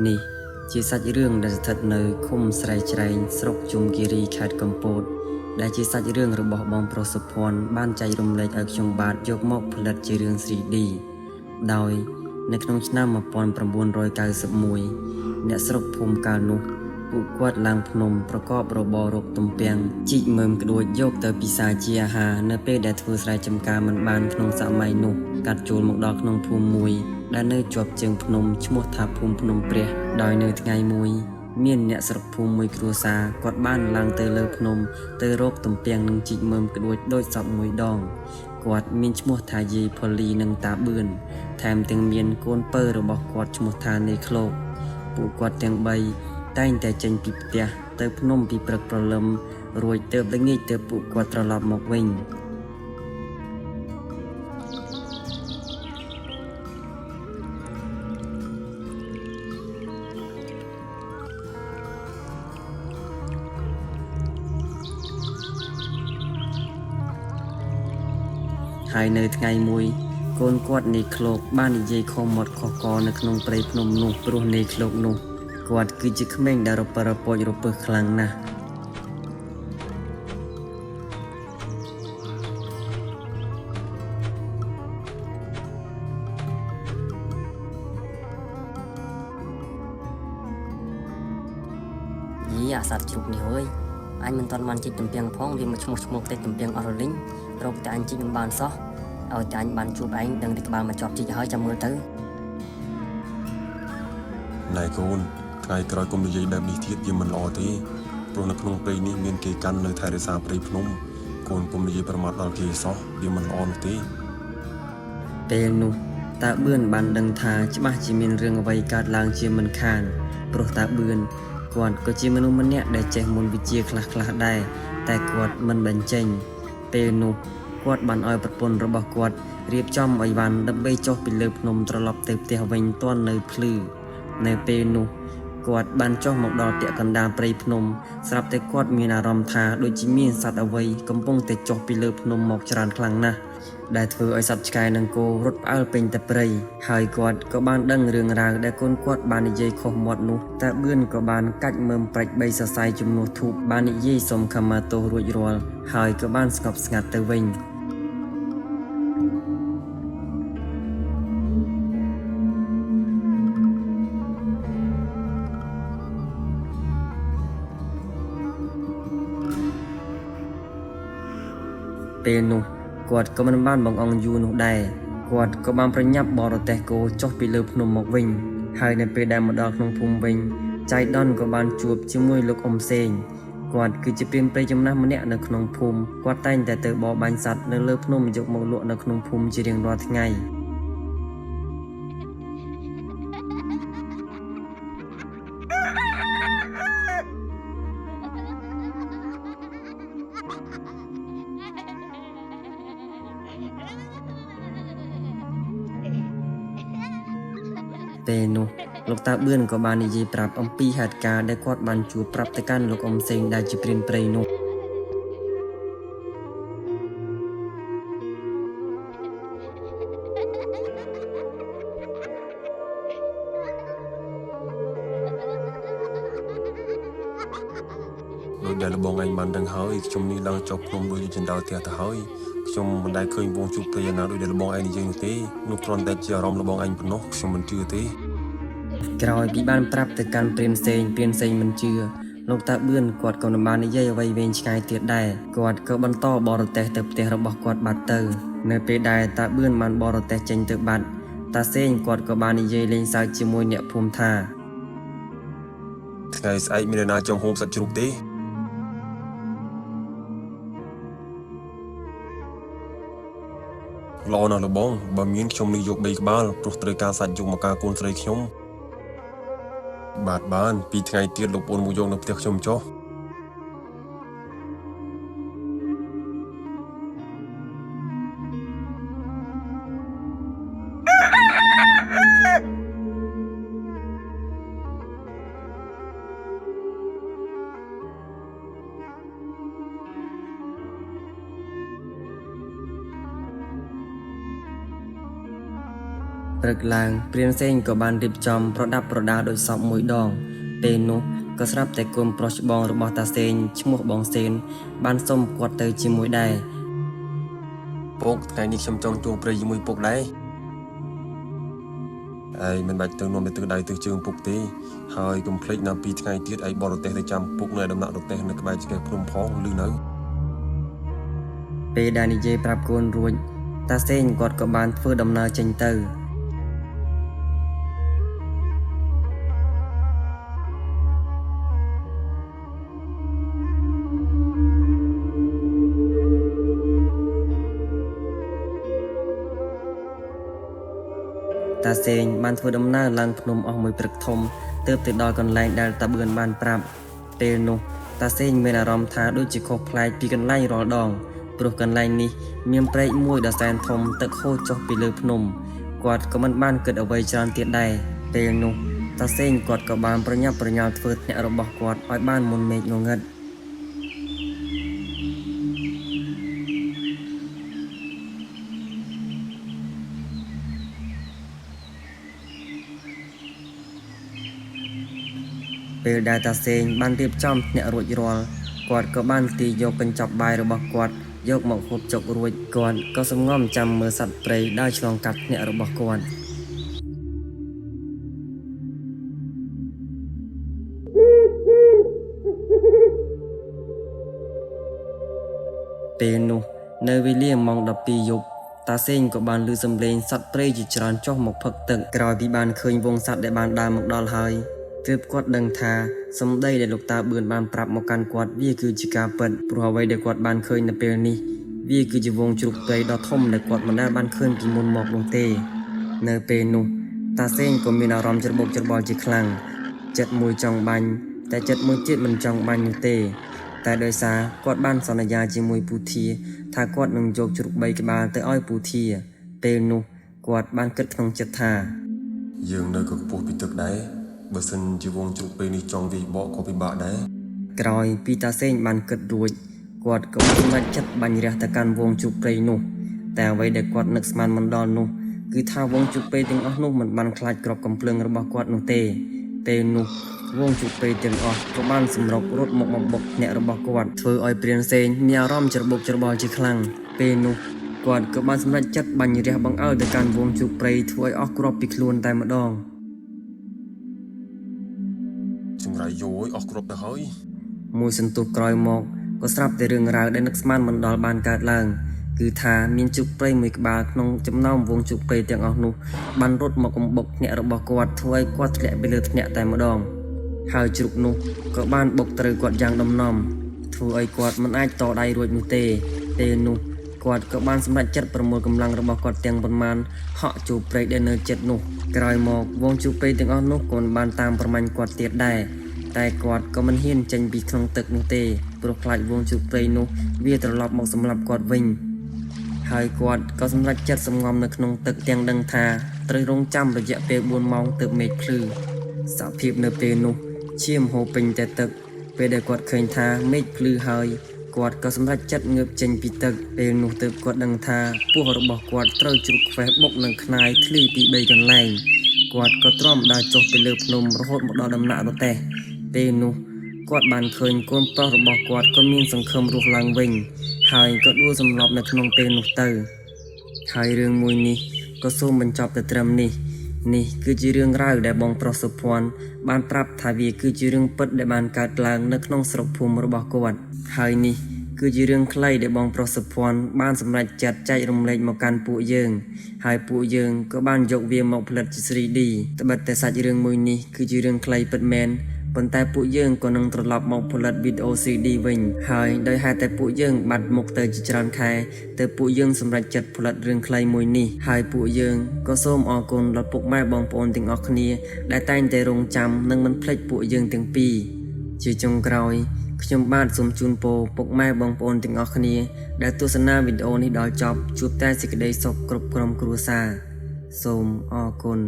នេះជាសាច់រឿងដែលស្ថិតនៅឃុំស្រែច្រែងស្រុកជុំគិរីខេត្តកំពតដែលជាសាច់រឿងរបស់បងប្រុសសុភ័ណ្ឌបានចែករំលែកឲ្យខ្ញុំបាទយកមកផលិតជារឿង 3D ដោយនៅក្នុងឆ្នាំ1991អ្នកស្រុកភូមិកាលនោះពួកគាត់ឡើងភ្នំប្រកបរបររកទំពាំងជីកមើមក្ដួចយកទៅពិសាជាអាហារនៅពេលដែលធ្វើស្រែចម្ការមិនបានក្នុងសម័យនោះកាត់ចូលមកដល់ក្នុងភូមិមួយដែលនៅជាប់ជើងភ្នំឈ្មោះថាភូមិភ្នំព្រះដោយនៅថ្ងៃមួយមានអ្នកស្រុកភូមិមួយគ្រួសារគាត់បានឡើងទៅលើភ្នំទៅរកទំពាំងនិងជីកមើមក្ដួចដូចសពមួយដងគាត់មានឈ្មោះថាយាយផូលីនិងតាបឿនថែមទាំងមានកូនពៅរបស់គាត់ឈ្មោះថានេក្លោកពួកគាត់ទាំង3តែងតែចេញពីផ្ទះទៅភ្នំពីព្រឹកព្រលឹមរួចទើបល្ងាចទើបពួកគាត់ត្រឡប់មកវិញហើយនៅថ្ងៃមួយកូនគាត់នេក្លោកបាននិយាយខំមាត់ខុសកនៅក្នុងព្រៃភ្នំនោះព្រោះនេក្លោកនោះគាត់គឺជាក្មេងដែលរពើរពោចរពើខ្លាំងណាស់យីអាសត្វជ្រូកនេះអើយអញមិនទាន់បានជីកទំពាំងផងវាមកឈ្មោះផ្ទៃទំពាំងអស់រលីងរកតែអញជីកមិនបានសោះឲ្យតែអញបានជួបឯងដឹងតែក្បាលមកជាប់ជីកហើយចាំមើលទៅណែកូនថ្ងៃក្រោយកុំនិយាយបែបនេះទៀតវាមិនល្អទេព្រោះនៅក្នុងព្រៃនេះមានគេកាន់នៅថែរក្សាព្រៃភ្នំកូនកុំនិយាយប្រមាថដល់គេសោះវាមិនល្អនោះទេពេលនោះតាបឿនបានដឹងថាច្បាស់ជាមានរឿងអ្វីកើតឡើងជាមិនខានព្រោះតាបឿនគាត់ក៏ជាមនុស្សម្នាក់ដែលចេះមន្តវិជ្ជាខ្លះៗដែរតែគាត់មិនបញ្ចេញពេលនោះគាត់បានឲ្យប្រពន្ធរបស់គាត់រៀបចំអីវ៉ាន់ដើម្បីចុះពីលើភ្នំត្រឡប់ទៅផ្ទះវិញទាន់នៅភ្លឺនៅពេលនោះគាត់បានចុះមកដល់ពាក់កណ្ដាលព្រៃភ្នំស្រាប់តែគាត់មានអារម្មណ៍ថាដូចជាមានសត្វអ្វីកំពុងតែចុះពីលើភ្នំមកច្រើនខ្លាំងណាស់ដែលធ្វើឲ្យសត្វឆ្កែនិងគោរត់ផ្អើលពេញតែព្រៃហើយគាត់ក៏បានដឹងរឿងរ៉ាវដែលកូនគាត់បាននិយាយខុសមាត់នោះតែបឿនក៏បានកាច់មើមប្រាច់3សរសៃជំនួសធូបបាននិយាយសុំខមាទោសរួចរាល់ហើយក៏បានស្ងប់ស្ងាត់ទៅវិញពេលនោះគាត់ក៏មិនបានបង្អង់យូរនោះដែរគាត់ក៏បានប្រញាប់បរទេះគោចុះពីលើភ្នំមកវិញហើយនៅពេលដែលមកដល់ក្នុងភូមិវិញចៃដន្យក៏បានជួបជាមួយលោកអ៊ំសេងគាត់គឺជាព្រានព្រៃចំណាស់ម្នាក់នៅក្នុងភូមិគាត់តែងតែទៅបរបាញ់សត្វនៅលើភ្នំយកមកលក់នៅក្នុងភូមិជារៀងរាល់ថ្ងៃពេលនោះលោកតាបឿនក៏បាននិយាយប្រាប់អំពីហេតុការណ៍ដែលគាត់បានជួបប្រាប់ទៅកាន់លោកអ៊ំសេងដែលជាព្រានព្រៃនោះដោយដែលបងឯងបានដឹងហើយខ្ញុំនេះឡើងចុះភ្នំដូចជាចិនដោផ្ទះទៅហើយខ្ញុំមិនដែលឃើញវងជួបព្រៃណាដូចដែលបងឯងនិយាយនោះទេនោះគ្រាន់តែជាអារម្មណ៍របស់ឯងប៉ុណ្ណោះខ្ញុំមិនជឿទេក្រោយពីបានប្រាប់ទៅកាន់ព្រានសេងមិនជឿលោកតាបឿនគាត់ក៏មិនបាននិយាយអ្វីវែងឆ្ងាយទៀតដែរគាត់ក៏បន្តបរទេះទៅផ្ទះរបស់គាត់បាត់ទៅនៅពេលដែលតាបឿនបានបរទេះចេញទៅបាត់តាសេងគាត់ក៏បាននិយាយលេងសើចជាមួយអ្នកភូមិថាថ្ងៃស្អែកមាននរណាចង់ហូបសាច់ជ្រូកទេល្អណាស់លោកបងបើមានខ្ញុំនឹងយក3ក្បាលព្រោះត្រូវការសាច់យកមកការកូនស្រីខ្ញុំបាទបាន2ថ្ងៃទៀតលោកប្អូនមកយកនៅផ្ទះខ្ញុំចុះ ព្រឹកឡើងព្រានសេងក៏បានរៀបចំប្រដាប់ប្រដាដោយសពមួយដងពេលនោះក៏ស្រាប់តែគុំប្រុសច្បងរបស់តាសេងឈ្មោះបងសេនបានសុំគាត់ទៅជាមួយដែរពុកថ្ងៃនេះខ្ញុំចង់ជួបព្រៃជាមួយពុកដែរឯងមិនបាច់ទៅនាំទៅដៃទៅជើងពុកទេហើយកុំភ្លេចណា2ថ្ងៃទៀតឯងបរទេះទៅចាំពុកនៅដំណាក់រទេះនៅក្បែរឆ្កែភ្នំផងឬនៅពេលដែលនិយាយប្រាប់កូនរួចតាសេងគាត់ក៏បានធ្វើដំណើរចេញទៅតាសេងបានធ្វើដំណើរឡើងភ្នំអស់មួយព្រឹកធំទើបទៅដល់កន្លែងដែលតាបឿនបានប្រាប់ពេលនោះតាសេងមានអារម្មណ៍ថាដូចជាខុសប្លែកពីកន្លែងរាល់ដងព្រោះកន្លែងនេះមានព្រែកមួយដ៏សែនធំទឹកហូរចុះពីលើភ្នំគាត់ក៏មិនបានគិតអ្វីច្រើនទៀតដែរពេលនោះតាសេងគាត់ក៏បានប្រញាប់ប្រញាល់ធ្វើថ្នាក់របស់គាត់ឲ្យបានមុនមេឃងងឹតពេលដែលតាសេងបានរៀបចំអ្នករួចរាល់គាត់ក៏បានទាញយកកញ្ចប់បាយរបស់គាត់យកមកហូបចុករួចគាត់ក៏សំងំចាំមើលសត្វព្រៃដើរឆ្លងកាត់អ្នករបស់គាត់ពេលនោះនៅវេលាម៉ោង12យប់តាសេងក៏បានឮសំឡេងសត្វព្រៃជាច្រើនចុះមកផឹកទឹកក្រោយពីបានឃើញវងសត្វដែលបានដើរមកដល់ហើយទើបគាត់ដឹងថាសម្ដីដែលលោកតាបឿនបានប្រាប់មកកាន់គាត់វាគឺជាការពិតព្រោះអ្វីដែលគាត់បានឃើញនៅពេលនេះវាគឺជាវងជ្រូកព្រៃដ៏ធំដែលគាត់មិនដែលបានឃើញពីមុនមកនោះទេនៅពេលនោះតាសេងក៏មានអារម្មណ៍ច្របូកច្របល់ជាខ្លាំងចិត្តមួយចង់បាញ់តែចិត្តមួយទៀតមិនចង់បាញ់នោះទេតែដោយសារគាត់បានសន្យាជាមួយពូធាថាគាត់នឹងយកជ្រូក3ក្បាលទៅឲ្យពូធាពេលនោះគាត់បានគិតក្នុងចិត្តថាយើងនៅក៏ខ្ពស់ពីទឹកដែរបើសិនជាវងជ្រូកពេលនេះចង់វាយបកក៏ពិបាកដែរក្រោយពីតាសេងបានគិតរួចគាត់ក៏បានសម្រេចចិត្តបាញ់រះទៅកាន់វងជ្រូកព្រៃនោះតែអ្វីដែលគាត់នឹកស្មានមិនដល់នោះគឺថាវងជ្រូកព្រៃទាំងអស់នោះមិនបានខ្លាចគ្រាប់កំភ្លើងរបស់គាត់នោះទេពេលនោះវងជ្រូកព្រៃទាំងអស់ក៏បានសម្រុករត់មកបំបុកអ្នករបស់គាត់ធ្វើឲ្យព្រានសេងមានអារម្មណ៍ច្របូកច្របល់ជាខ្លាំងពេលនោះគាត់ក៏បានសម្រេចចិត្តបាញ់រះបង្អើលទៅកាន់វងជ្រូកព្រៃធ្វើឲ្យអស់គ្រាប់ពីខ្លួនតែម្ដងចម្រៃយោយអស់គ្រប់ទៅហើយមួយសន្ទុះក្រោយមកក៏ស្រាប់តែរឿងរ៉ាវដែលនឹកស្មានមិនដល់បានកើតឡើងគឺថាមានជ្រូកព្រៃមួយក្បាលក្នុងចំណោមវងជ្រូកព្រៃទាំងអស់នោះបានរត់មកកំបុកអ្នករបស់គាត់ធ្វើឲ្យគាត់ធ្លាក់ពីលើថ្នាក់តែម្ដងហើយជ្រូកនោះក៏បានបុកត្រូវគាត់យ៉ាងដំណំធ្វើឲ្យគាត់មិនអាចតដៃរួចនោះទេពេលនោះគាត់ក៏បានសម្រេចចិត្តប្រមូលកម្លាំងរបស់គាត់ទាំងប៉ុន្មានហក់ជួបព្រៃដែលនៅជិតនោះក្រោយមកវងជ្រូកព្រៃទាំងអស់នោះក៏បានតាមប្រមាញ់គាត់ទៀតដែរតែគាត់ក៏មិនហ៊ានចេញពីក្នុងទឹកនោះទេព្រោះខ្លាចវងជ្រូកព្រៃនោះវាត្រឡប់មកសម្លាប់គាត់វិញហើយគាត់ក៏សម្រេចចិត្តសំងំនៅក្នុងទឹកទាំងដឹងថាត្រូវរងចាំរយៈពេល4ម៉ោងទើបមេឃភ្លឺសភាពនៅពេលនោះឈាមហូរពេញតែទឹកពេលដែលគាត់ឃើញថាមេឃភ្លឺហើយគាត់ក៏សម្រេចចិត្តងើបចេញពីទឹកពេលនោះទើបគាត់ដឹងថាពោះរបស់គាត់ត្រូវជ្រូកខ្វេះបុកនឹងខ្នាយធ្លីពី3កន្លែងគាត់ក៏ទ្រាំដើរចុះទៅលើភ្នំរហូតមកដល់ដំណាក់រទេះពេលនោះគាត់បានឃើញកូនប្រុសរបស់គាត់ក៏មានសង្ឃឹមរស់ឡើងវិញហើយក៏ដួលសន្លប់នៅក្នុងពេលនោះទៅហើយរឿងមួយនេះក៏សូមបញ្ចប់ទៅត្រឹមនេះគឺជារឿងរ៉ាវដែលបងប្រុសសុភ័ណ្ឌបានប្រាប់ថាវាគឺជារឿងពិតដែលបានកើតឡើងនៅក្នុងស្រុកភូមិរបស់គាត់ហើយនេះគឺជារឿងខ្លីដែលបងប្រុសសុភ័ណ្ឌបានសម្រេចចាត់ចែករំលែកមកកាន់ពួកយើងហើយពួកយើងក៏បានយកវាមកផលិតជា 3D ត្បិតតែសាច់រឿងមួយនេះគឺជារឿងខ្លីពិតមែនប៉ុន្តែពួកយើងក៏នឹងត្រឡប់មកផលិតវីដេអូ CD វិញហើយដោយហេតុតែពួកយើងបាត់មុខទៅជាច្រើនខែទើបពួកយើងសម្រេចចិត្តផលិតរឿងខ្លីមួយនេះហើយពួកយើងក៏សូមអរគុណដល់ពុកម៉ែបងប្អូនទាំងអស់គ្នាដែលតែងតែរង់ចាំនិងមិនភ្លេចពួកយើងទាំងពីរជាចុងក្រោយខ្ញុំបាទសូមជូនពរពុកម៉ែបងប្អូនទាំងអស់គ្នាដែលទស្សនាវីដេអូនេះដល់ចប់ជួបតែសេចក្តីសុខគ្រប់ក្រុមគ្រួសារសូមអរគុណ